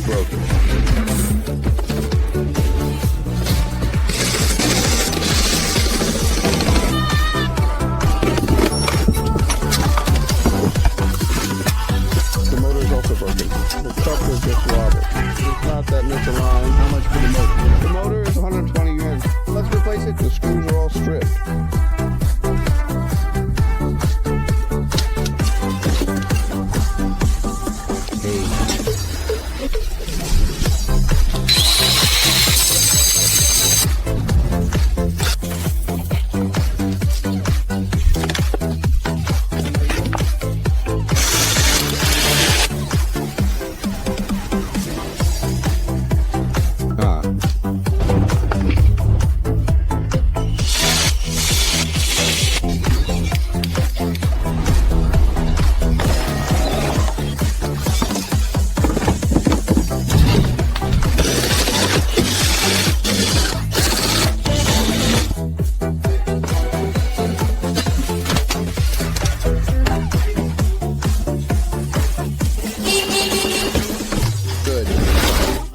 is broken. The motor is also broken. The cup is just wobbled. It's not that misaligned. How much for the motor? The motor